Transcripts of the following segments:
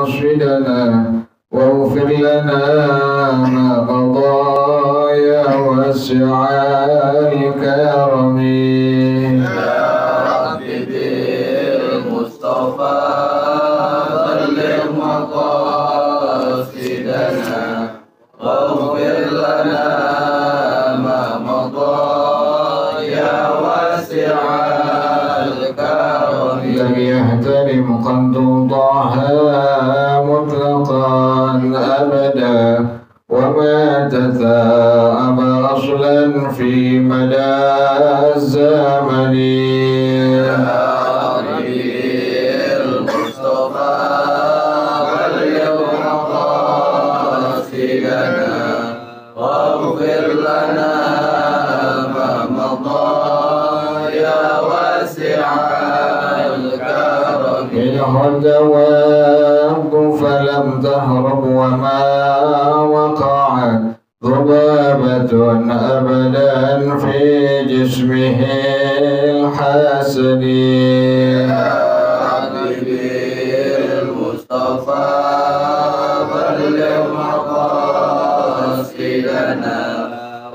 مقاصدنا واغفر لنا ما مضى يا واسع الكرم. يا رب بالمصطفى بلغ مقاصدنا واغفر لنا ما مضى يا واسع الكرم. لم يحترم قد طه مطلقا أبدا وما تثاءب أصلا في مدى الزمن. يا ربي المصطفى بلغ مقاصدنا واغفر لنا ما مضى يا واسع الكرم. منه الدواب فلم تهرب وما وقعت ذبابة أبدا في جسمه الحسن. يا ربي المصطفى بلغ مقاصدنا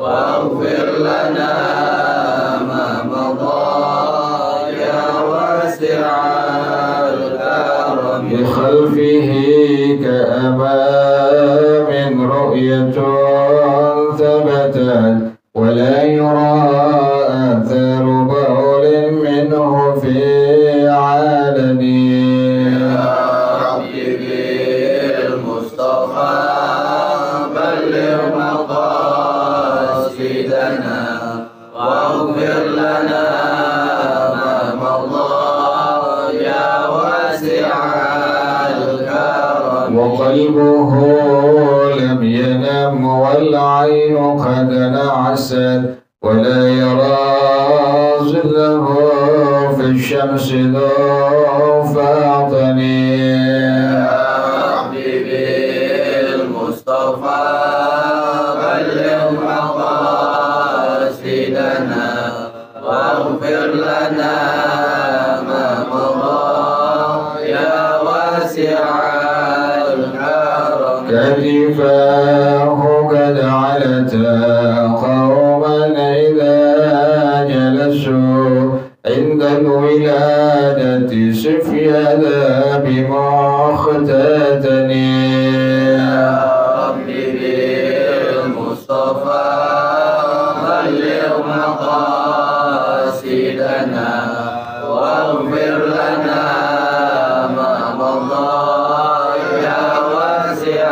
واغفر لنا ما مضى يا واسع الكرم. بخلفه كأمام رؤية ثبتت ولا يرى آثار بول منه في علن. يا ربي بالمصطفى بلغ مقاصدنا واغفر لنا ما مضى يا واسع الكرم. وقلبه لم ينم والعين قد نعست ولا يرى ظله في الشمس ذو فاطن. يا ربي بالمصطفى بلغ مقاصدنا واغفر لنا ما مضى يا واسع الكرم. كتفاه قد علتا قوما إذا جلسوا عند الولادة سفيانا بمختتن. يا ربي بالمصطفى بلغ مقاصدنا واغفر لنا ما مضى يا واسع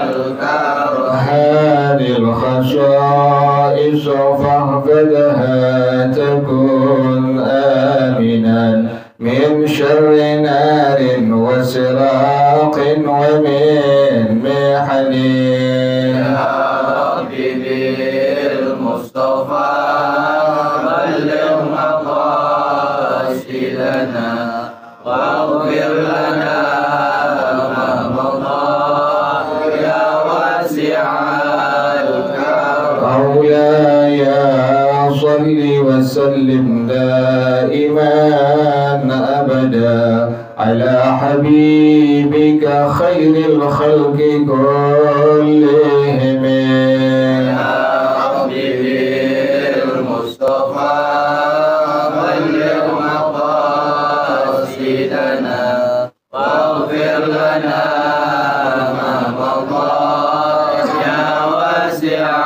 الكرم. هذه الخصائص فاحفظها تكن آمنا من شر نار وسراق ومن محن. يا ربي بالمصطفى بلغ مقاصدنا واغفر لنا ما مضى يا واسع الكرم. مولاي صل وسلم دائما أبدا على حبيبك خير الخلق كلهم. يا ربي بالمصطفى بلغ مقاصدنا واغفر لنا ما مضى يا واسع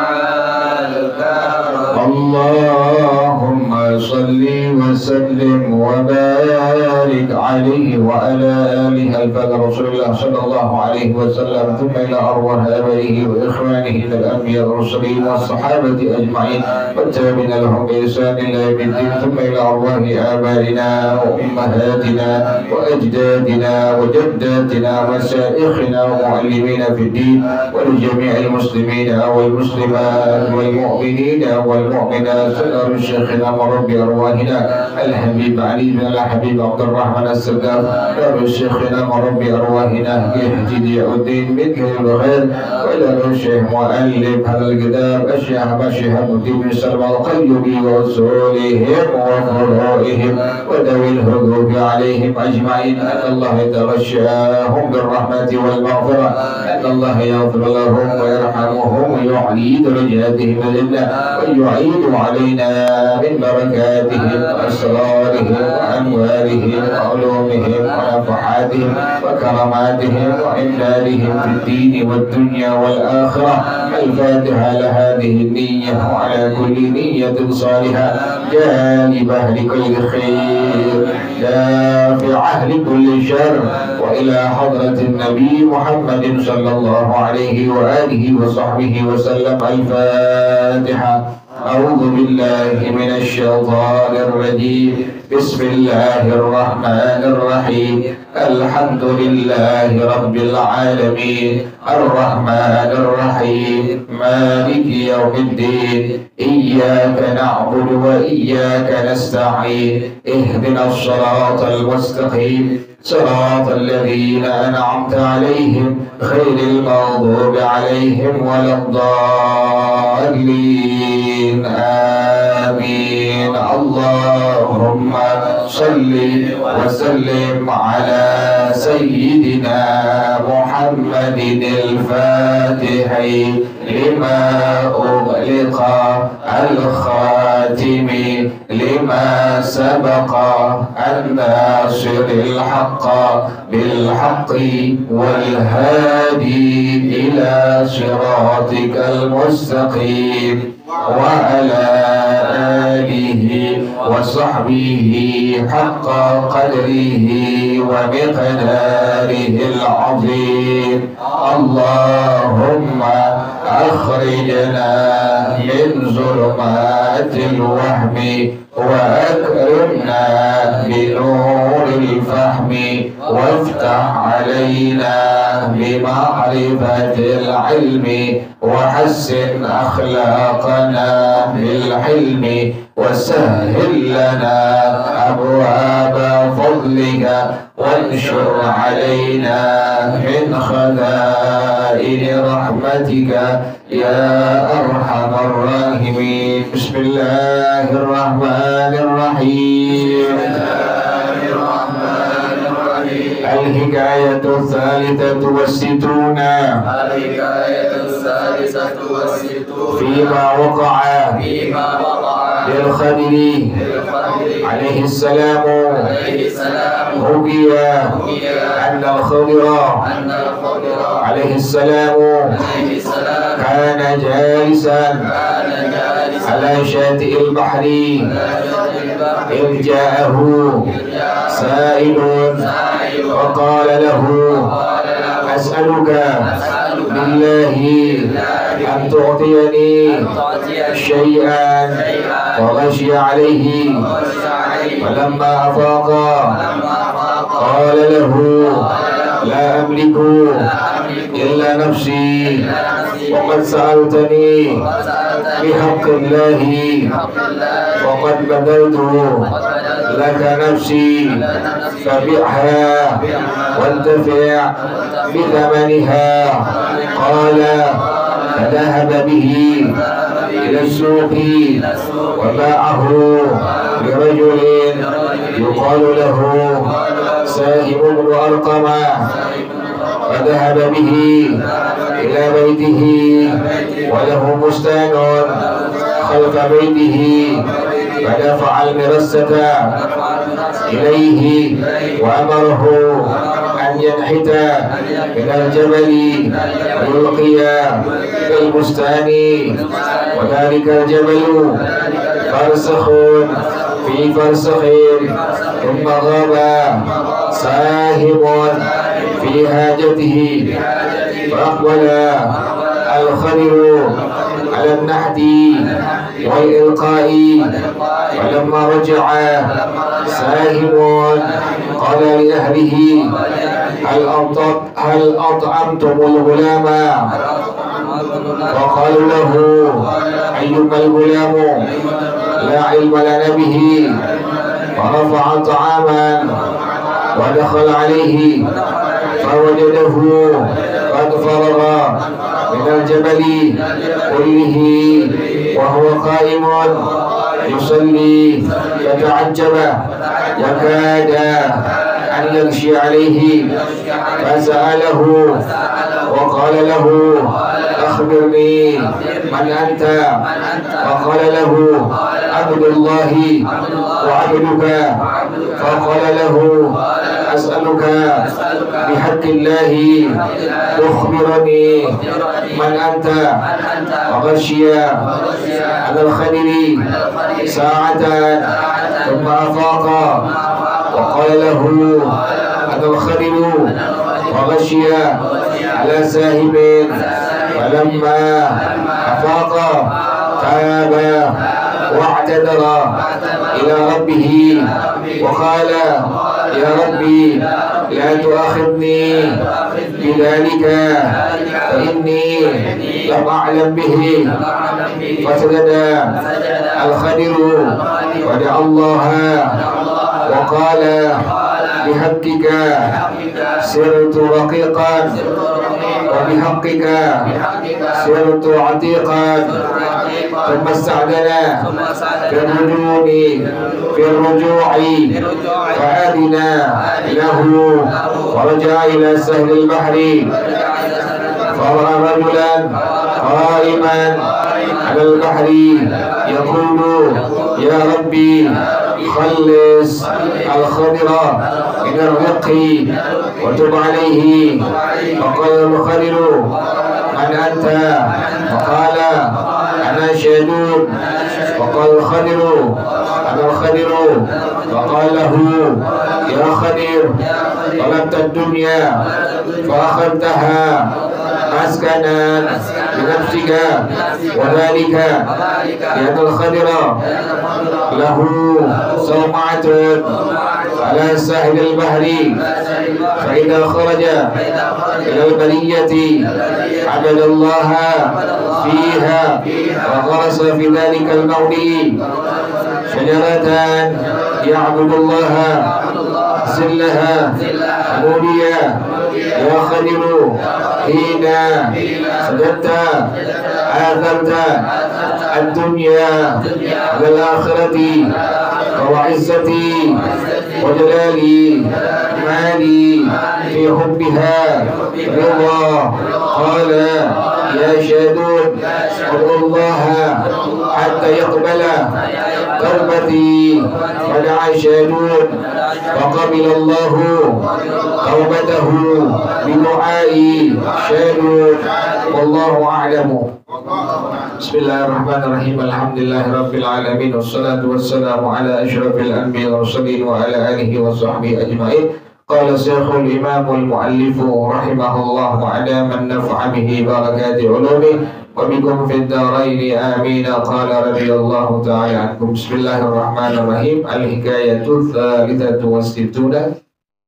الكرم. اللهم صل وسلم وبارك عليه وعلى آله الفاظ رسول الله صلى الله عليه وسلم ثم إلى أرواح آبائه وإخوانه من الأنبياء والمرسلين والصحابة أجمعين والتابعين لهم بإحسان إلى يوم الدين ثم إلى أرواح آبائنا وأمهاتنا وأجدادنا وجداتنا ومشايخنا ومعلمينا في الدين ولجميع المسلمين والمسلمات والمؤمنين والمؤمنات سنر شيخنا ورب أرواحنا الحبيب علي بن الحبيب عبد الرحمن السردار درب شيخنا مربي أرواحنا يهدي الدين منك الخير، وإلى الشيخ مؤلف هذا الكتاب الشيخ مشيخ الدين سلمى القيوبي وأصولهم وفروعهم وذوي الحقوق عليهم أجمعين، أن الله يتغشاهم بالرحمة والمغفرة، أن الله يغفر لهم ويرحمهم ويعلي درجاتهم الجنة ويعيد علينا من بركاتهم وأسرارهم وأنوارهم وعلومهم ونفحاتهم وكراماتهم وإمدادهم في الدين والدنيا والآخرة. الفاتحة لهذه النية وعلى كل نية صالحة جانبة لكل خير دافعة لكل شر، وإلى حضرة النبي محمد صلى الله عليه وآله وصحبه وسلم. الفاتحة. أعوذ بالله من الشيطان الرجيم. بسم الله الرحمن الرحيم. الحمد لله رب العالمين الرحمن الرحيم مالك يوم الدين. إياك نعبد وإياك نستعين. اهدنا الصراط المستقيم صراط الذين أنعمت عليهم غير المغضوب عليهم ولا الضالين. آمين. اللهم صل وسلم على سيدنا محمد الفاتح لما أغلق الخاتم لما سبق الناصر الحق بالحق والهادي إلى صراطك المستقيم وعلى آله وصحبه حق قدره ومقداره العظيم. اللهم أخرجنا من ظلمات الوهم وأكرمنا بنور الفهم وافتح علينا بمعرفة العلم وحسن أخلاقنا بالحلم وسهل لنا أبواب فضلك وانشر علينا من خزائن رحمتك يا أرحم الراحمين. بسم الله الرحمن الرحيم. الحكاية الثالثة والستون. فيما وقع للخضر عليه السلام حكي أن الخضر عليه السلام كان جالسا على شاطئ البحر إذ جاءه سائل وقال له أسألك بالله أن تعطيني شيئا، وغشي عليه فلما أفاق قال له لا أملك إلا نفسي، وقد سألتني بحق الله وقد بذلت لك نفسي، فبعها وانتفع بثمنها. قال فذهب به إلى السوق وباعه لرجل يقال له ساهم بن أرقم، فذهب به إلى بيته وله بستان خلف بيته، فدفع المرسة إليه وأمره أن ينحت من الجبل ويلقي في البستان، وذلك الجبل فرسخ في فرسخ، ثم غاب ساهم في حاجته، فأقبل الخضر على النحت والإلقاء، ولما رجع ساهم قال لأهله هل أطعمتم الغلام؟ وقالوا له أيما الغلام لا علم لنا به، فرفع طعاما ودخل عليه فوجده قد فرغ من الجبل كله وهو قائم يصلي فتعجب يكاد أن يغشي عليه فسأله وقال له أخبرني من أنت؟ وقال له عبد الله وعبدك. فقال له أسألك بحق الله تخبرني من أنت؟ وغشي على الخدر ساعة ثم أفاق وقال له أنا الخدر وغشي على ساهب فلما أفاق تاب واعتذر إلى ربه وقال يا ربي لا تؤاخذني بذلك فإني لم أعلم به. فسجد الخدر ودعا الله وقال بحقك سرت رقيقا وبحقك سرت عتيقا. ثم استعدل في الرجوع فأذن له ورجع إلى سهل البحر فرأى رجلا قائما على البحر يقول يا ربي خلص الخضر من الرق وتب عليه. فقال الخضر من أنت؟ فقال أنا شهدون. فقال الخضر أنا الخضر. فقال له يا خضر طلبت الدنيا فأخذتها مسكنا بنفسك وذلك لأن الخضر له صومعة على ساحل البحر فإذا خرج إلى البرية عبد الله فيها وغرس في ذلك الموضع شجرة يعبد الله سلها موليا. يا خضر حين سجدت آثرت الدنيا على الآخرة وعزتي وجلالي مالي في حبها رضا. قال يا شهدون ادعوا الله حتى يقبل توبتي. فدعا شهدون فقبل الله توبته بدعاء شهدون. والله أعلم. بسم الله الرحمن الرحيم. الحمد لله رب العالمين والصلاة والسلام على أشرف الأنبياء والمرسلين وعلى آله وصحبه أجمعين. قال الشيخ الإمام المؤلف رحمه الله على من نفع به بركات علومه وبكم في الدارين آمين. قال رضي الله تعالى عنكم. بسم الله الرحمن الرحيم. الحكاية الثالثة والستون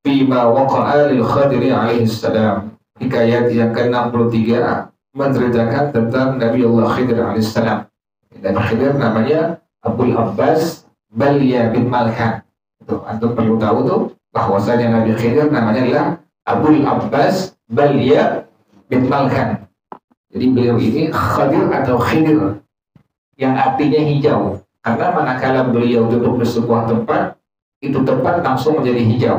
فيما وقع للخضر عليه السلام. Hikayat yang ke-63 menceritakan tentang Nabi Allah Khidir alaihissalam. Nabi Khidir namanya Abul Abbas Balya bin Malkan. Antum perlu tahu tuh bahwasanya Nabi Khidir namanya adalah Abul Abbas Balya bin Malkan. Jadi beliau ini Khadir atau Khidir yang artinya hijau. Karena manakala beliau duduk di sebuah tempat, itu tempat langsung menjadi hijau.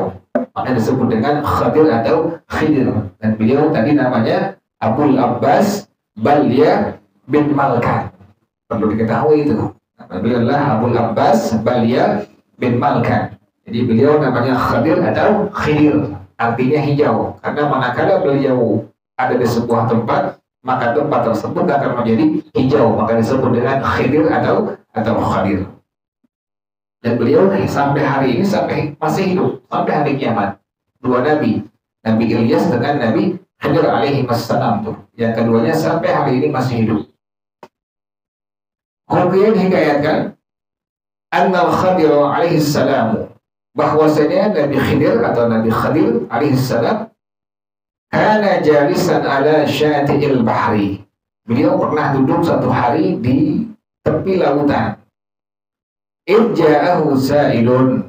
Makanya disebut dengan Khadir atau Khidir. Dan beliau tadi namanya Abul Abbas Balya bin Malkan. Perlu diketahui itu. Nama beliau adalah Abul Abbas Balya bin Malkan. Jadi beliau namanya Khadir atau Khidir. Artinya hijau. Karena manakala beliau ada di sebuah tempat, maka tempat tersebut akan menjadi hijau. Maka disebut dengan Khidir atau Khadir. Dan beliau sampai hari ini masih hidup sampai hari kiamat. Dua nabi, Nabi Ilyas dengan Nabi Khidir alaihi wassalam tuh. Yang keduanya sampai hari ini masih hidup. Kemudian hikayatkan Annal Khadir alaihi salam, bahwasanya Nabi Khidir atau Nabi Khadir alaihi salam kana jalisan ala syati'il bahri. Beliau pernah duduk satu hari di tepi lautan. Irja'ahu sa'ilun,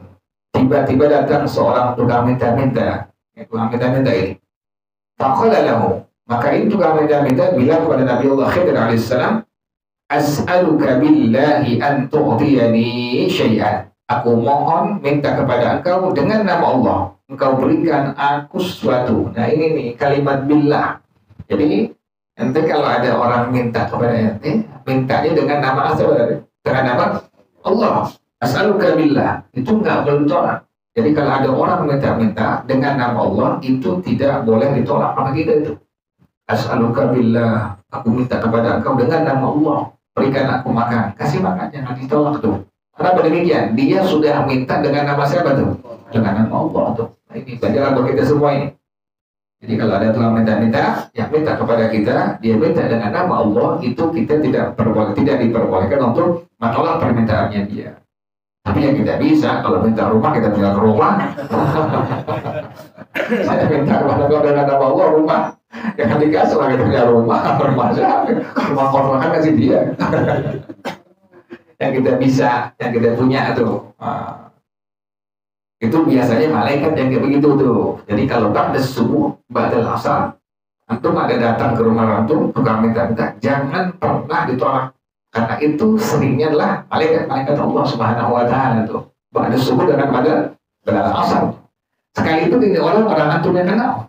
tiba-tiba datang seorang tukang minta-minta. Tukang minta-minta ini. Faqala lahu, maka ini tukang minta-minta bilang kepada Nabi Allah Khidir alaihissalam, as'aluka billahi an tu'tiyani syai'an. Aku mohon minta kepada engkau dengan nama Allah, engkau berikan aku sesuatu. Nah ini nih kalimat billah. Jadi ente kalau ada orang minta kepada ente, mintanya dengan nama asal, dengan nama Allah. As'aluka billah, itu nggak boleh ditolak. Jadi kalau ada orang minta-minta dengan nama Allah, itu tidak boleh ditolak sama kita itu. As'aluka billah, aku minta kepada engkau dengan nama Allah, berikan aku makan. Kasih makan, jangan ditolak tuh. Kenapa demikian? Dia sudah minta dengan nama siapa tuh? Dengan nama Allah tuh. Nah, ini pelajaran buat kita semua ini. Jadi kalau ada tukang minta-minta, yang minta kepada kita, dia minta dengan nama Allah, itu kita tidak diperbolehkan untuk menolak permintaannya dia. Tapi yang kita bisa, kalau minta rumah, kita tinggal ke rumah. Saya minta kepada kau dengan nama Allah, rumah. Jangan dikasih lah, kita punya rumah. Rumah siapa? Rumah kontrakan kasih dia. Yang kita bisa, yang kita punya tuh. Itu biasanya malaikat yang kayak begitu tuh. Jadi kalau ba'da subuh, ba'da asar, antum ada datang ke rumah antum, tukang minta-minta, jangan pernah ditolak. Karena itu seringnya adalah malaikat-malaikat Allah Subhanahu wa Ta'ala tuh. Ba'da subuh dengan ba'da asar. Sekali itu orang antum yang kenal.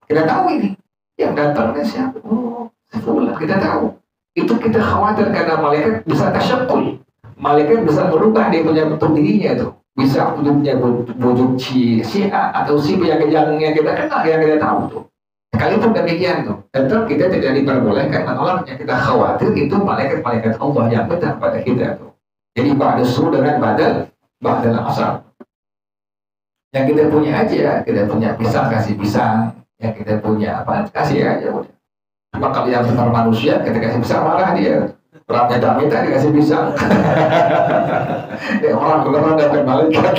Kita tahu ini. Yang datangnya siapa? Oh, sefulah, kita tahu. Itu kita khawatir karena malaikat bisa tasyakul. Malaikat bisa merubah dia punya bentuk dirinya tuh. Bisa bentuknya wujud si A atau si B yang kita kenal, yang kita tahu tuh. Sekalipun demikian tuh, tetap kita tidak diperbolehkan menolaknya. Kita khawatir itu malaikat-malaikat Allah yang minta kepada kita tuh. Jadi ba'da subuh dengan ba'da asar. Yang kita punya aja, kita punya pisang kasih pisang, yang kita punya apa kasih aja udah. Cuma kalau yang benar manusia, kita kasih pisang marah dia. Orang minta dikasih pisang. Orang beneran dapat malaikat.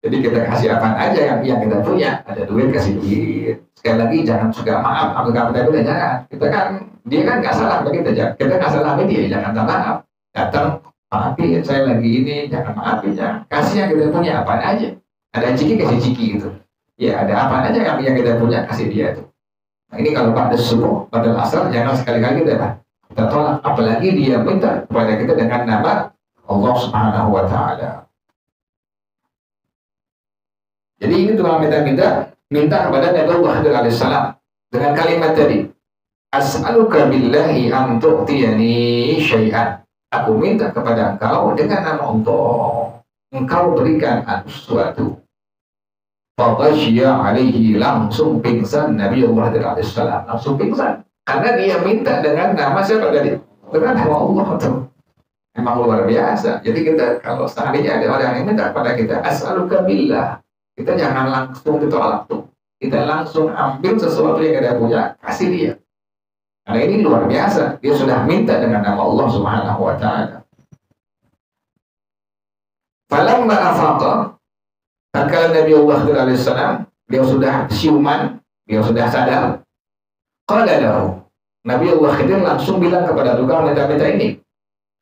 Jadi kita kasih apa aja yang kita punya. Ada duit kasih duit. Sekali lagi jangan suka maaf. Kita jangan. Kita kan dia kan nggak salah sama kita. Kita nggak salah sama dia. Jangan minta maaf. Datang maafin saya lagi ini. Jangan maafin. Jangan. Kasih yang kita punya apa aja. Ada ciki kasih ciki gitu. Ya ada apa aja yang kita punya kasih dia tuh. Nah, ini kalau pada subuh, pada asar, jangan sekali-kali kita tolak. Apalagi dia minta kepada kita dengan nama Allah Subhanahu wa Ta'ala. Jadi ini tukang minta kepada Nabi Allah alaihissalam dengan kalimat tadi, as'aluka billahi an tu'tiyani syai'an. Aku minta kepada engkau dengan nama Allah, engkau berikan aku sesuatu. Faghashiya alaihi, langsung pingsan Nabi Allah alaihissalam, langsung pingsan karena dia minta dengan nama siapa tadi? Dengan nama Allah tuh. Memang luar biasa. Jadi kita kalau seandainya ada orang yang minta kepada kita as'aluka billah, kita jangan langsung ditolak tuh. Kita langsung ambil sesuatu yang kita punya, kasih dia. Karena ini luar biasa. Dia sudah minta dengan nama Allah Subhanahu wa Ta'ala. Falamma afaqa, maka Nabi Allah alaihissalam, dia sudah siuman, dia sudah sadar. Qala lahu, Nabi Allah Khidir langsung bilang kepada tukang minta-minta ini,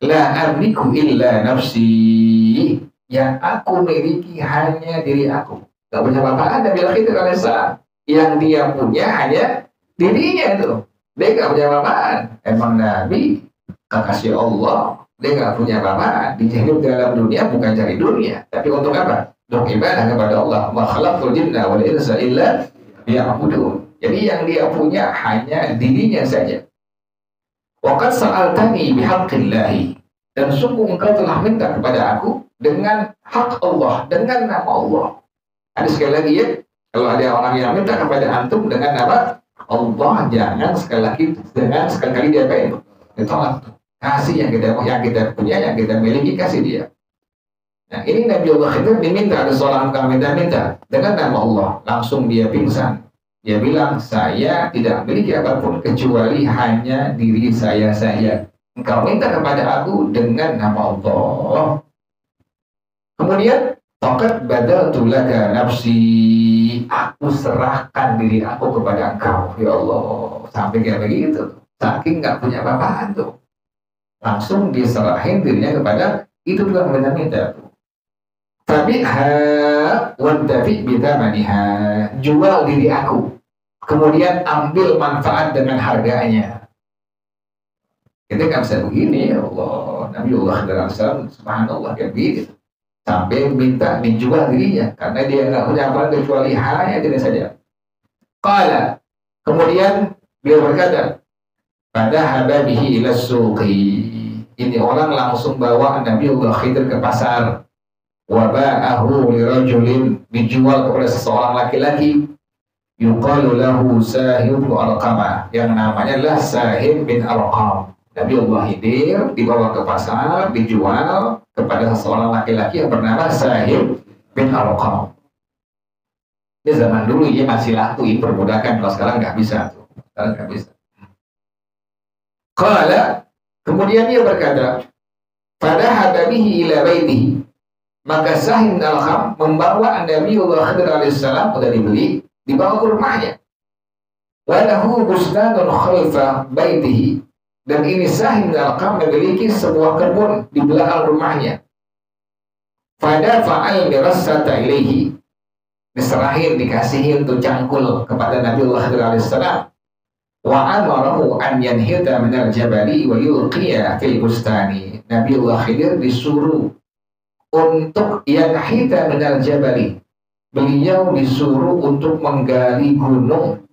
la amliku illa nafsi, yang aku miliki hanya diri aku. Gak punya apa-apa. Nabi Allah Khidir alaihissalam, yang dia punya hanya dirinya itu. Dia gak punya apa-apaan. Emang Nabi kekasih Allah, dia gak punya apa-apaan. Dia hidup dalam dunia bukan cari dunia, tapi untuk apa? Untuk ibadah kepada Allah. Ma khalaqtul jinna wal insa illa liya'budun. Jadi yang dia punya hanya dirinya saja. Wa qad sa'altani bihaqqillahi, dan sungguh engkau telah minta kepada aku dengan hak Allah, dengan nama Allah. Ada sekali lagi ya, kalau ada orang yang minta kepada antum dengan nama Allah, jangan sekali kali dia pengen ditolak. Kasih yang kita punya, yang kita miliki, kasih dia. Nah ini Nabi Allah Khidir diminta, ada seorang yang minta dengan nama Allah, langsung dia pingsan. Dia bilang, saya tidak memiliki apapun kecuali hanya diri saya saja. Engkau minta kepada aku dengan nama Allah. Kemudian, faqad badaltu laka nafsi, aku serahkan diri aku kepada engkau. Ya Allah, sampai kayak begitu. Saking nggak punya apa-apaan tuh. Langsung diserahin dirinya kepada Itu bukan minta-minta. Tabi'ha wantafi bitamaniha. Jual diri aku, kemudian ambil manfaat dengan harganya. Kita nggak bisa begini, ya Allah. Nabiullah SAW, subhanallah, kayak begitu. Sampai minta dijual dirinya, karena dia nggak punya apa kecuali hanya diri saja. Qala, kemudian beliau berkata, pada hababihi ila suqi. Ini orang langsung bawa Nabiullah Khidir ke pasar. Waba'ahu lirajulin, dijual kepada seseorang laki-laki. Yuqalu lahu Sahib bin Arqamah, yang namanya adalah Sahib bin Arqam. Nabiullah Khidir dibawa ke pasar, dijual kepada seseorang laki-laki yang bernama Sahib bin Arqam. Ini zaman dulu ya masih laku perbudakan, kalau sekarang nggak bisa tuh. Sekarang nggak bisa. Qala, kemudian dia berkata, pada hadabihi ila baitihi, maka Sahib bin Arqam membawa Nabiullah Khidir alaihissalam, sudah dibeli, dibawa ke rumahnya. Walahu busnanun khalfa baitihi, dan ini Sahib bin Arqam memiliki sebuah kebun di belakang rumahnya. Pada fa'al mirassata ilaihi, diserahin, dikasihin untuk cangkul kepada Nabiullah Khidir alaihissalam. Wa amarahu an yanhita minal jabali wa yulqiya fil bustani. Nabiullah Khidir disuruh untuk yanhita minal jabali. Beliau disuruh untuk menggali gunung,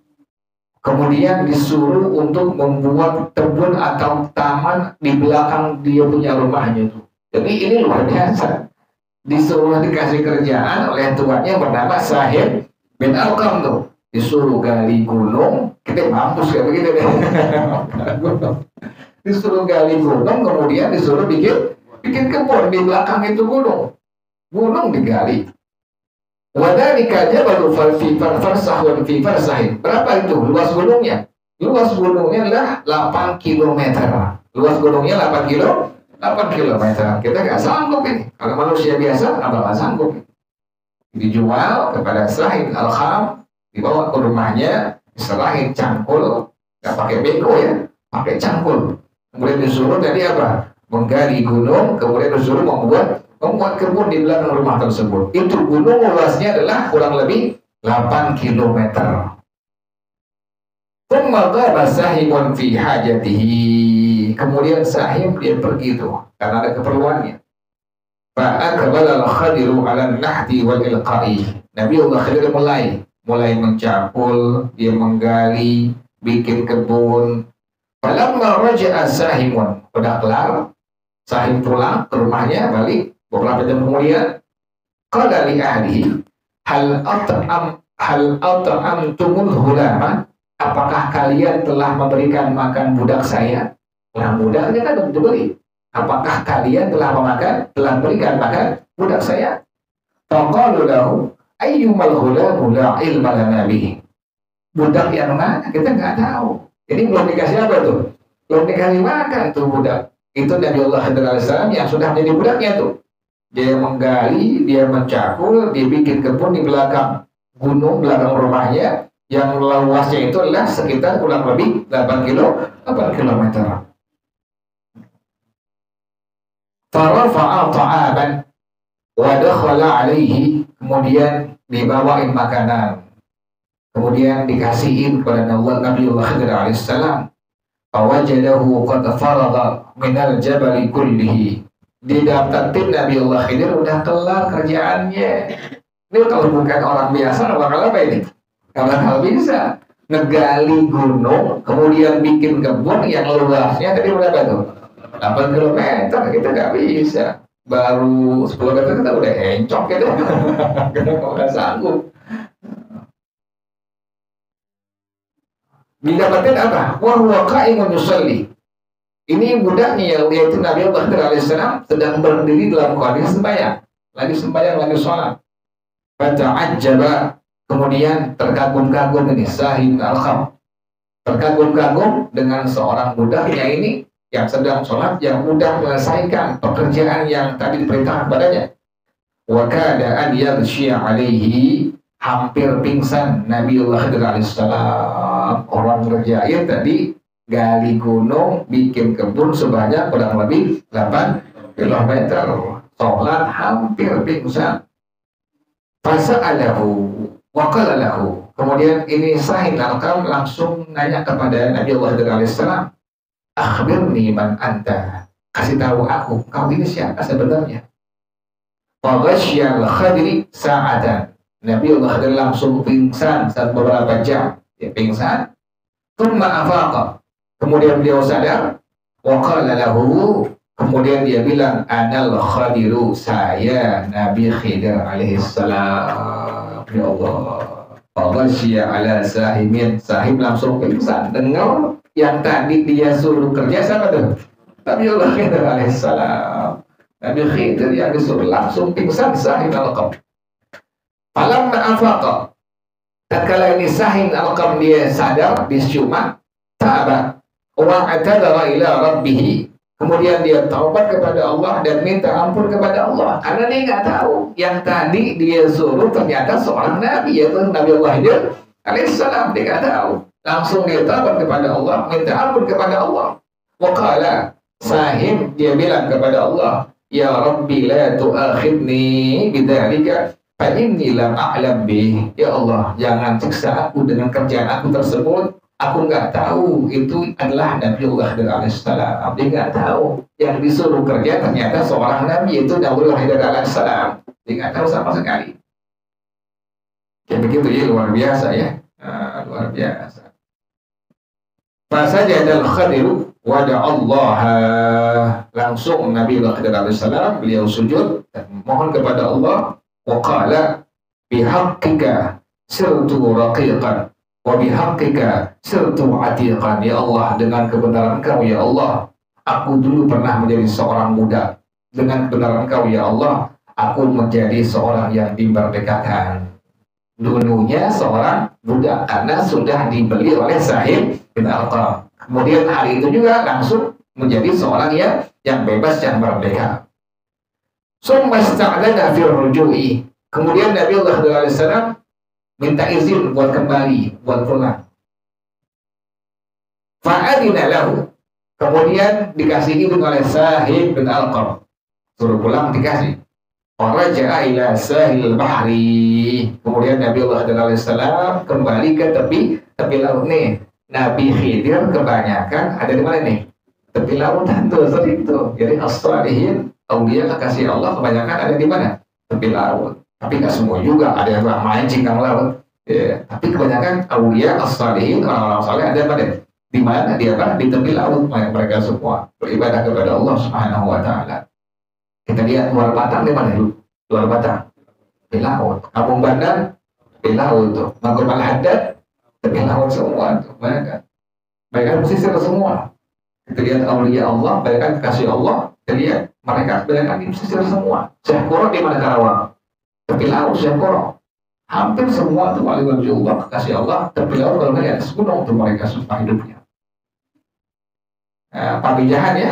kemudian disuruh untuk membuat kebun atau taman di belakang dia punya rumahnya itu. Jadi ini luar biasa. Disuruh dikasih kerjaan oleh tuannya bernama Sahib bin Arqam tuh. Disuruh gali gunung, kita mampus kayak begitu deh. Disuruh gali gunung, kemudian disuruh bikin kebun di belakang itu gunung. Gunung digali. Wadhalika jabalu fi farsahun fi farsahin. Berapa itu luas gunungnya? Luas gunungnya adalah 8 km. Luas gunungnya 8 km. Kita nggak sanggup ini. Kalau manusia biasa nggak sanggup. Dijual kepada Sahib Arqam, dibawa ke rumahnya, diserahin cangkul, nggak pakai beko ya, pakai cangkul. Kemudian disuruh tadi apa? Menggali gunung, kemudian disuruh membuat kebun di belakang rumah tersebut. Itu gunung luasnya adalah kurang lebih 8 km. Thumma Sahibun fi hajatihi. Kemudian Sahib dia pergi itu karena ada keperluannya. Fa'aqbala al-Khadiru 'ala an-nahdi wal ilqa'i. Nabiullah Khidir mulai mencangkul, dia menggali, bikin kebun. Falamma raja'a Sahibun, udah kelar, Sahib pulang ke rumahnya, balik. Beberapa jam kemudian, qala li ahlihi, hal at'amtumul hulama, apakah kalian telah memberikan makan budak saya? Nah, budaknya kan untuk dibeli. Apakah kalian telah berikan makan budak saya? Faqalu lahu ayyumal hulamu la ilma lana bihi. Budak yang mana? Kita nggak tahu. Jadi belum dikasih apa tuh? Belum dikasih makan tuh budak. Itu Nabiullah Khidir alaihissalam yang sudah menjadi budaknya tuh. Dia menggali, dia mencakul, dia bikin kebun di belakang gunung, belakang rumahnya, yang luasnya itu adalah sekitar kurang lebih 8 km. Farafa'a ta'aban wa dakhala alaihi, kemudian dibawain makanan, kemudian dikasihin kepada Nabiullah Khidir alaihissalam. Fawajadahu qad faragha minal jabali kullihi. Di daftar tim Nabiullah Khidir udah kelar kerjaannya. Ini kalau bukan orang biasa, bakal apa ini? Kalau bisa ngegali gunung, kemudian bikin kebun yang luasnya tadi berapa tuh? 8 km, kita nggak bisa. Baru 10 meter kita udah encok gitu. Kita nggak sanggup. Didapatin apa? Wahuwa qa'imun yusalli. Ini budaknya yaitu Nabiullah Khidir alaihissalam sedang berdiri dalam kondisi sembahyang, lagi sholat. Fata'ajjaba, kemudian terkagum-kagum ini Sahib bin Arqam, terkagum-kagum dengan seorang budaknya ini yang sedang sholat, yang mudah menyelesaikan pekerjaan yang tadi diperintahkan kepadanya. Wa kada an yaghshiya alaihi, hampir pingsan Nabiullah Khidir alaihissalam. Orang ngerjain tadi gali gunung, bikin kebun sebanyak kurang lebih 8 kilometer, sholat hampir pingsan. Fasa'alahu wa qala lahu. Kemudian ini Sahih Al-Qam langsung nanya kepada Nabi Allah alaihissalam, akhbirni man anta. Kasih tahu aku, kau ini siapa sebenarnya? Wa ghasyal khadri sa'atan. Nabi Allah langsung pingsan saat beberapa jam. Dia pingsan. Thumma afaqa. Kemudian beliau sadar. Wa qala lahu. Kemudian dia bilang, anal khadiru, saya Nabi Khidir alaihissalam. Ya Allah. Faghashiya ala sahimin. Sahib langsung pingsan. Dengar yang tadi dia suruh kerja sama tuh. Nabi Allah Khidir alaihissalam. Nabi Khidir yang disuruh langsung pingsan. Sahib al-Qam. Falamma afaqa. Tatkala ini Sahib al-Qam dia sadar, dia syumat, ta'aba. Wa atadara ila rabbih. Kemudian dia taubat kepada Allah dan minta ampun kepada Allah. Karena dia nggak tahu. Yang tadi dia suruh ternyata seorang Nabi, yaitu Nabi Allah Khidir alaihissalam. Dia nggak tahu. Langsung dia taubat kepada Allah, minta ampun kepada Allah. Waqala, Sahib dia bilang kepada Allah, ya Rabbi la tu'akhidni bidzalika fa inni lam a'lam bih. Ya Allah, jangan siksa aku dengan kerjaan aku tersebut. Aku nggak tahu itu adalah Nabi Allah alaihissalam. Dia nggak tahu yang disuruh kerja ternyata seorang Nabi, yaitu Nabi Allah alaihissalam. Dia nggak tahu sama sekali. Kayak begitu ya, luar biasa ya. Luar biasa. Fasajadal Khadiru wada Allah. Langsung Nabi Allah alaihissalam beliau sujud dan mohon kepada Allah. Waqala bihaqqika sirtu raqiqan wa bihaqqika sirtu atiqan. Ya Allah, dengan kebenaran Engkau ya Allah, aku dulu pernah menjadi seorang budak. Dengan kebenaran Engkau ya Allah, aku menjadi seorang yang dimerdekakan. Dulunya seorang budak karena sudah dibeli oleh Sahib bin Al-Qam. Kemudian hari itu juga langsung menjadi seorang yang bebas, yang merdeka. Summa ista'dana fil ruju'i. Kemudian Nabi Allah alaihissalam minta izin buat kembali, buat pulang. Fa'adina lahu. Kemudian dikasih izin oleh Sahib bin Al-Qam. Suruh pulang dikasih. Faraja'a ila sahil bahri. Kemudian Nabi Allah alaihissalam kembali ke tepi laut nih. Nabi Khidir kebanyakan ada di mana nih? Tepi lautan tuh, sering tuh. Jadi as-salihin, aulia kekasih Allah kebanyakan ada di mana? Tepi laut. Tapi nggak semua juga, ada yang main cingkang laut. Ya. Tapi kebanyakan aulia as-salihin, orang-orang saleh ada pada di mana dia kan di tepi laut. Mereka semua beribadah kepada Allah Subhanahu wa taala. Kita lihat luar Batang di mana dulu? Luar Batang di laut. Kampung Bandan di laut tuh. Maghrib Al-Haddad tepi laut semua tuh. Mereka pesisir semua. Kita lihat aulia Allah, mereka kasih Allah. Kita lihat mereka di pesisir semua. Syekh Qura di mana Karawang? Tepi laut Syekh Qura. Hampir semua tuh wali Allah, kasih Allah, tepi laut kalau di atas gunung tuh mereka semua hidupnya. Pamijahan ya.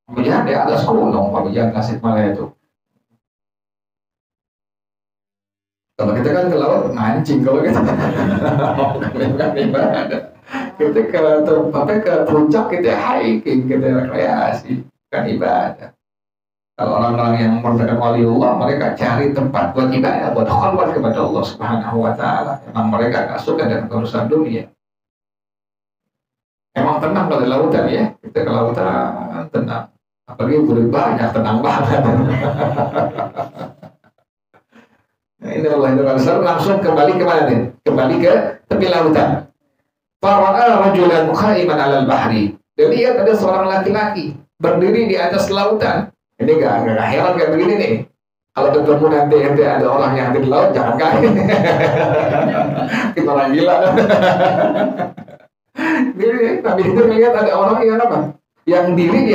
Pamijahan di atas gunung, Pamijahan Tasikmalaya itu. Kalau kita kan ke laut mancing, kalau kita kita ke puncak kita hiking, kita rekreasi, kan ibadah. Kalau orang-orang yang merupakan waliullah, mereka cari tempat buat ibadah, buat khalwat kepada Allah Subhanahu wa taala. Emang mereka gak suka dengan urusan dunia. Emang tenang kalau di lautan ya, kita ke lautan tenang. Apalagi udah banyak, tenang banget. Nah, ini Allah langsung kembali ke mana nih? Kembali ke tepi lautan. Fara'a rajulan khaiman 'alal bahri. Dia lihat ada seorang laki-laki berdiri di atas lautan. Ini gak heran kayak begini nih. Kalau ketemu nanti ada orang yang di laut, jangan kaget. Kita orang gila. Jadi Nabi itu melihat ada orang yang apa? Yang diri di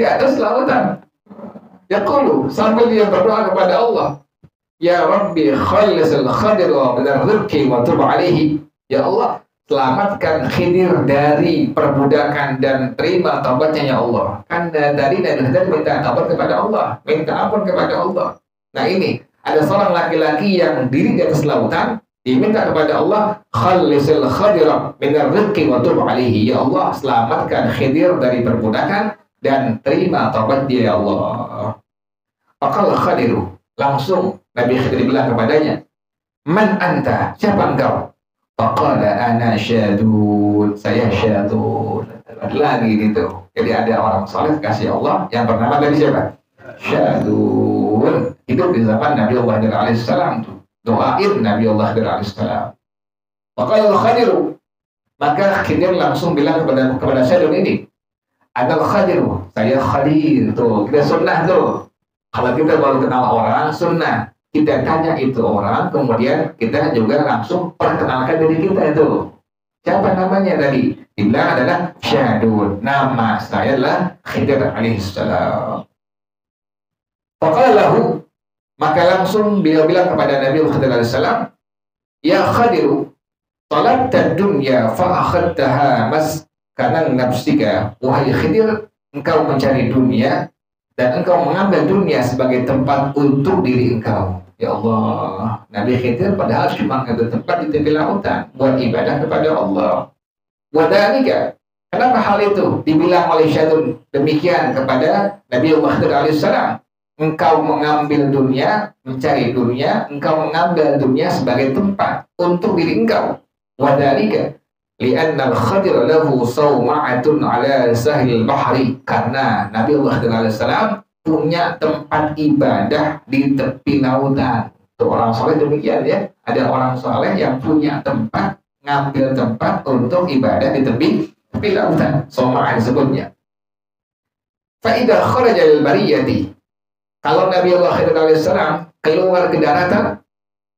atas lautan. Yaqulu, sambil dia berdoa kepada Allah. Ya Rabbi khalisil Khadir wa min rizqi wa tub alaihi. Ya Allah, selamatkan Khidir dari perbudakan dan terima taubatnya ya Allah. Kan dari Nabi Khidir minta taubat kepada Allah, minta ampun kepada Allah. Nah ini ada seorang laki-laki yang diri di atas lautan, diminta kepada Allah, khalisil Khadir min rizqi wa tub alaihi. Ya Allah, selamatkan Khidir dari perbudakan dan terima taubat dia ya Allah. Faqala Khadiru, langsung Nabi Khidir bilang kepadanya, man anta, siapa engkau? Faqala ana syadun, saya syadun. Lagi gitu. Jadi ada orang saleh kasih Allah yang bernama Nabi siapa? Syadun. Hidup di zaman Nabi Allah alaihissalam tuh. Doain Nabi Allah alaihissalam. Faqala Khadiru, maka Khidir langsung bilang kepada Syadun ini, Adal Khadiru, saya Khadir tuh. Kita sunnah tuh. Kalau kita baru kenal orang, sunnah. Kita tanya itu orang, kemudian kita juga langsung perkenalkan diri kita itu. Siapa namanya tadi? Dia adalah Syadun. Nama saya adalah Khidir alaihissalam. Faqalahu, maka langsung beliau bilang kepada Nabi Khidir alaihissalam, Ya Khadiru, talabta dunya fa'akhadtaha maskanan nafsika. Wahai Khidir, engkau mencari dunia dan engkau mengambil dunia sebagai tempat untuk diri engkau. Ya Allah, Nabi Khidir padahal cuma ada tempat di tepi lautan buat ibadah kepada Allah. Wadhalika, kenapa hal itu dibilang oleh Syadun demikian kepada Nabi Allah Khidir alaihissalam? Engkau mengambil dunia, mencari dunia, engkau mengambil dunia sebagai tempat untuk diri engkau. Wadhalika, li'anna al-Khadir lahu sawma'atun ala sahil bahri, karena Nabi Allah Khidir alaihissalam punya tempat ibadah di tepi lautan. Tuh, orang soleh demikian ya. Ada orang soleh yang punya tempat, ngambil tempat untuk ibadah di tepi lautan. Soma'ah disebutnya. Fa'idah kharaja lil bariyati, kalau Nabi Allah Khidir alaihissalam keluar ke daratan,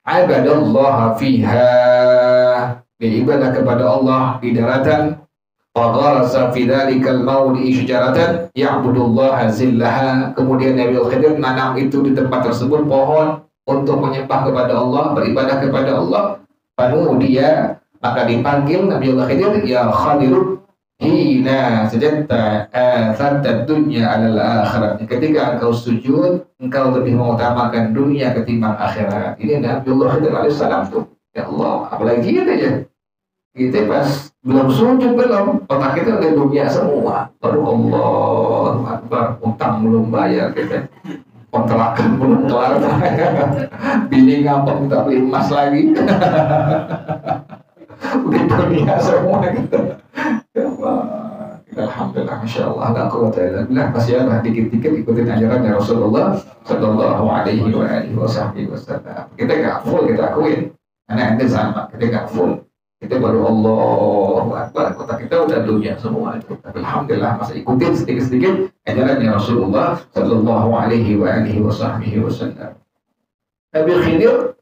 abadallaha fiha, beribadah kepada Allah di daratan. Fagharasa fi dzalikal mawdi'i syajaratan ya'budullaha zillaha. Kemudian Nabi Khidir menanam itu di tempat tersebut pohon untuk menyembah kepada Allah, beribadah kepada Allah. Fanudiya, maka dipanggil Nabi Khidir, ya Khadir, hina sajadta atharta dunya 'alal akhirat. Ketika engkau sujud, engkau lebih mengutamakan dunia ketimbang akhirat. Ini Nabi Khidir alaihissalam tuh. Ya Allah, apalagi gitu ya. Kita pas belum sujud, belum otak kita udah dunia semua. Baru Allah Akbar, utang belum bayar kita, kontrakan belum kelar, bini ngambek minta beli emas lagi. Udah dunia semua gitu. Ya Allah, alhamdulillah, masya Allah, la quwwata illa billah. Masih ada dikit-dikit ikutin ajaran Rasulullah Sallallahu Alaihi Wasallam. Kita nggak full, kita akuin, karena anda sama, kita nggak full. Kita baru Allahu Akbar, kota kita udah dunia semua itu. Tapi alhamdulillah masih ikutin sedikit-sedikit ajarannya Rasulullah Sallallahu Alaihi Wasallam. Nabi Khidir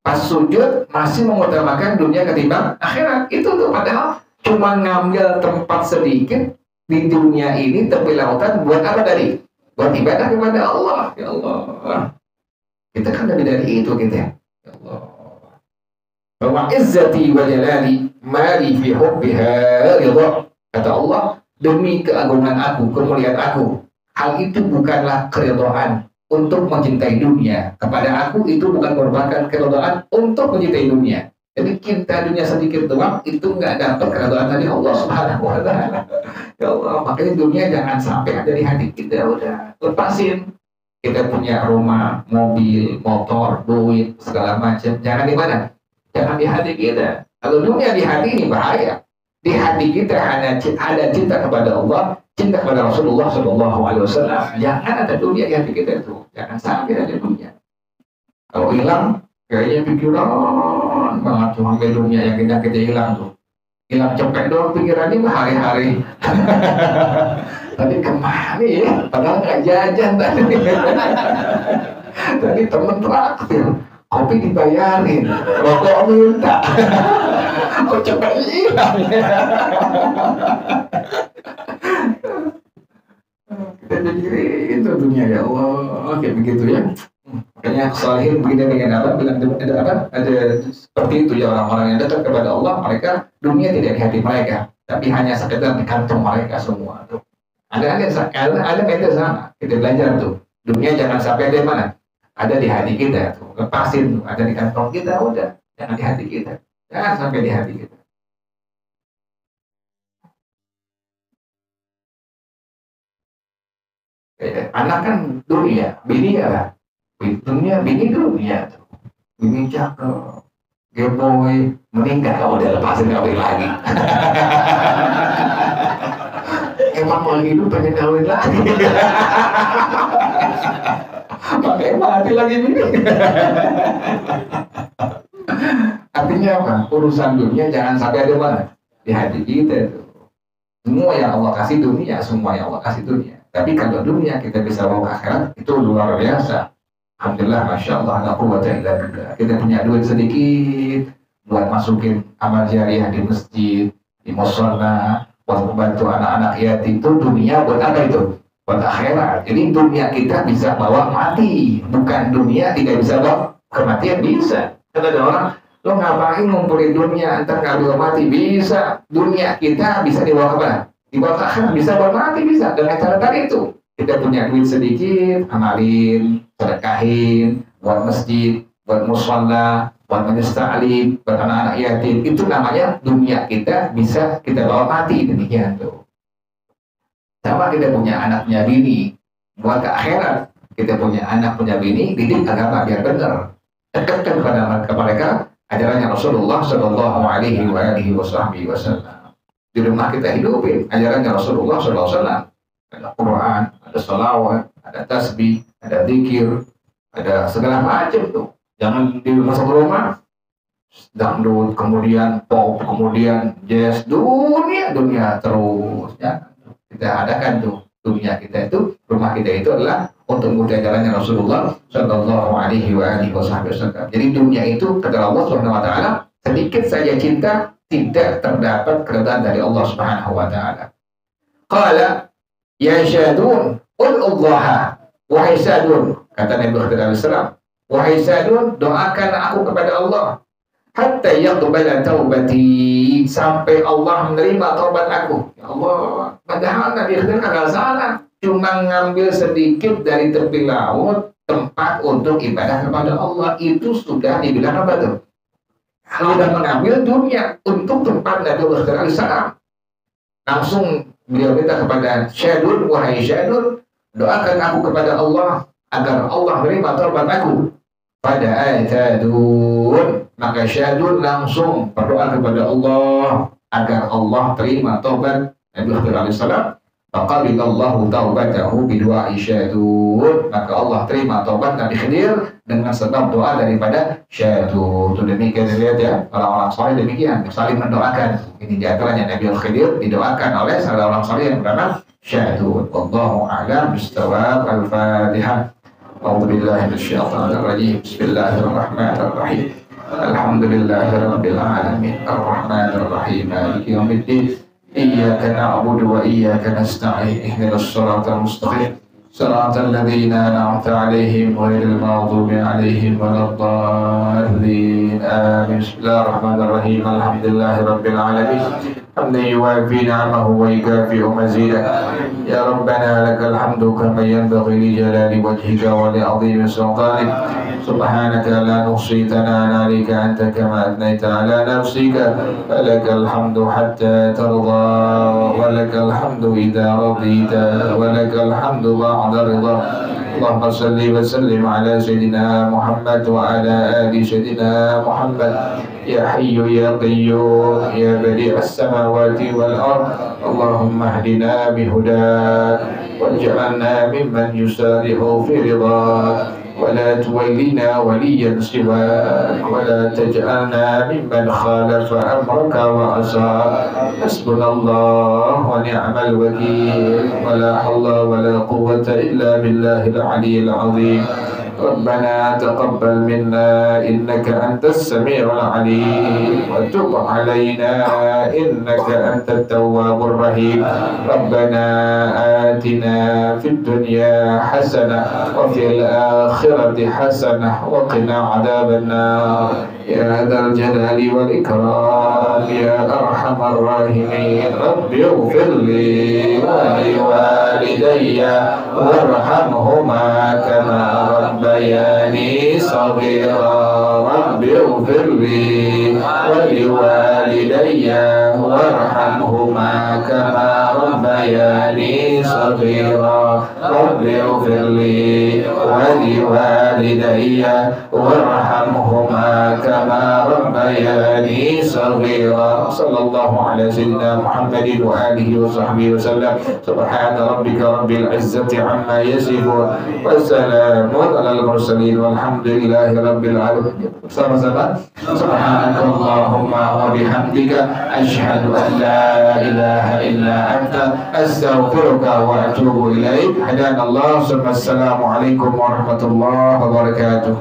pas sujud masih mengutamakan dunia ketimbang akhirat. Itu tuh padahal cuma ngambil tempat sedikit di dunia ini tepi lautan buat apa tadi? Buat ibadah kepada Allah. Ya Allah, kita kan lebih dari itu kita. Ya Allah. Wa izzati wa jalali mali fi hubbiha ridha. Kata Allah, demi keagungan aku, kemuliaan aku, hal itu bukanlah keridhaan untuk mencintai dunia. Kepada aku itu bukan merupakan keridhaan untuk mencintai dunia. Jadi cinta dunia sedikit doang itu nggak dapat keridhaan dari Allah Subhanahu wa taala. Ya Allah, makanya dunia jangan sampai ada di hati kita. Udah lepasin. Kita punya rumah, mobil, motor, duit, segala macam. Jangan di mana? Jangan di hati kita. Kalau dunia di hati ini bahaya. Di hati kita hanya ada cinta kepada Allah, cinta kepada Rasulullah Sallallahu Alaihi Wasallam. Jangan ada dunia di hati kita itu. Jangan sampai ada dunia. Kalau hilang, kayaknya pikiran banget tuh sampai dunia yang kita hilang tuh. Hilang cepet doang pikirannya hari-hari. Tadi kemana ya? Padahal nggak jajan tadi. Tadi temen traktir. Kopi dibayarin, rokok minta, kok cepet hilang ya. Kita pikirin itu dunia ya Allah, kayak begitu ya. Makanya kesalahan begini dengan apa? Bilang ada apa? Ada seperti itu ya, orang-orang yang dekat kepada Allah, mereka dunia tidak di hati mereka, tapi hanya sekedar di kantong mereka semua tuh. Ada metode sana, kita belajar tuh. Dunia jangan sampai ada mana? Ada di hati kita tuh, lepasin tuh, ada di kantong kita, udah, jangan di hati kita, jangan sampai di hati kita. Anak kan dunia, bini ya, dunia, bini dunia tuh. Bini cakep, gemoy, meninggal udah lepasin kawin lagi. Emang lagi hidup pengen kawin lagi. Makanya mati lagi bini. Artinya apa? Urusan dunia jangan sampai ada mana di hati kita tuh. Semua yang Allah kasih dunia, semua yang Allah kasih dunia. Tapi kalau dunia kita bisa bawa ke akhirat, itu luar biasa. Alhamdulillah, Masya Allah, la quwwata illa billah. Kita punya duit sedikit buat masukin amal jariah di masjid, di mushola, buat membantu anak-anak yatim. Itu dunia buat apa itu? Buat akhirat. Jadi dunia kita bisa bawa mati, bukan dunia tidak bisa bawa kematian. Bisa. Karena ada orang, lo ngapain ngumpulin dunia, antar nggak bawa mati? Bisa. Dunia kita bisa dibawa kemana? Dibawa ke akhirat, bisa bawa mati, bisa. Dengan cara tadi itu. Kita punya duit sedikit, amalin, sedekahin, buat masjid, buat mushola, buat majelis ta'lim, buat anak-anak yatim. Itu namanya dunia kita bisa kita bawa mati. Demikian tuh. Sama kita punya anak, punya bini, buat ke akhirat. Kita punya anak, punya bini, didik agama biar benar. Dekatkan kepada mereka ajarannya Rasulullah Shallallahu Alaihi Wasallam. Di rumah kita hidupin ajarannya Rasulullah Shallallahu Alaihi Wasallam. Ada Quran, ada salawat, ada tasbih, ada zikir, ada segala macam tuh. Jangan di masuk rumah dangdut, kemudian pop, kemudian jazz, dunia terus. Ya. Kita adakan tuh dunia kita itu, rumah kita itu adalah untuk mengikuti ajarannya Rasulullah Shallallahu Alaihi Wasallam. Jadi dunia itu kata Allah Subhanahu Wa Taala sedikit saja cinta tidak terdapat keridhaan dari Allah Subhanahu Wa Taala. Qala ya syadun ul'ullaha, wahai syadun, kata Nabi Muhammad SAW, wahai syadun, doakan aku kepada Allah hatta yaqbala taubati, sampai Allah menerima taubat aku. Ya Allah, padahal Nabi Khidir kagak salah, cuma ngambil sedikit dari tepi laut tempat untuk ibadah kepada Allah, itu sudah dibilang apa tuh? Sudah mengambil dunia untuk tempat Nabi Khidir SAW. Langsung beliau minta kepada syadun, wahai syadun, doakan aku kepada Allah agar Allah menerima taubat aku. Pada atadun, maka syadun langsung berdoa kepada Allah agar Allah terima taubat Nabi Khidir alaihissalam. Faqabilallahu taubatahu bidu'ai syadun, maka Allah terima taubat Nabi Khidir dengan sebab doa daripada syadun. Itu demikian, lihat ya, orang-orang saleh demikian saling mendoakan. Ini diantaranya Nabi Khidir didoakan oleh salah orang saleh yang bernama syadun. Wallahu a'lam bishawab. Al-Fatihah. A'udzubillahi minasyaitonir rajim. Bismillahirrahmanirrahim. Alhamdulillahirabbil alamin. Arrahmanir rahim. Maliki yaumiddin. إياك نعبد وإياك نستعين اهدنا الصراط المستقيم صراط الذين أنعمت عليهم غير المغضوب عليهم ولا الضالين آمين. بسم الله الرحمن الرحيم. الحمد لله رب العالمين حمدا يوافي نعمه ويكافئ مزيدا. يا ربنا لك الحمد كما ينبغي لجلال وجهك ولعظيم سلطانك. سبحانك لا نحصي ثناء عليك أنت كما أثنيت على نفسك. فلك الحمد حتى ترضى ولك الحمد إذا رضيت ولك الحمد بعد رضا. اللهم صل وسلم على سيدنا محمد وعلى آل سيدنا محمد. يا حي يا قيوم يا بديع السماوات والأرض. اللهم اهدنا بهداك واجعلنا ممن يسارع في رضاك ولا تولنا وليا سواك ولا تجعلنا ممن خالف أمرك وعصاك. حسبنا الله ونعم الوكيل ولا حول ولا قوة إلا بالله العلي العظيم. ربنا تقبل منا إنك أنت السميع العليم وتب علينا إنك أنت التواب الرحيم. ربنا آتنا في الدنيا حسنة وفي الآخرة حسنة وقنا عذاب النار يا ذا الجلال والإكرام يا أرحم الراحمين. رب اغفر لي ولوالدي وارحمهما كما ربياني صغيرا. رب اغفر لي ولوالدي وارحمهما كما ربياني صغيرا. رب اغفر لي ولوالدي وارحمهما كما ربياني صغيرا. صلى الله على سيدنا محمد وآله وصحبه وسلم. سبحان ربك رب العزة عما يصفون والسلام على المرسلين والحمد لله رب العالمين. Sama-sama. سبحانك اللهم وبحمدك أشهد أن لا إله إلا أنت أستغفرك وأتوب إليك. هدانا الله. السلام عليكم ورحمة الله وبركاته.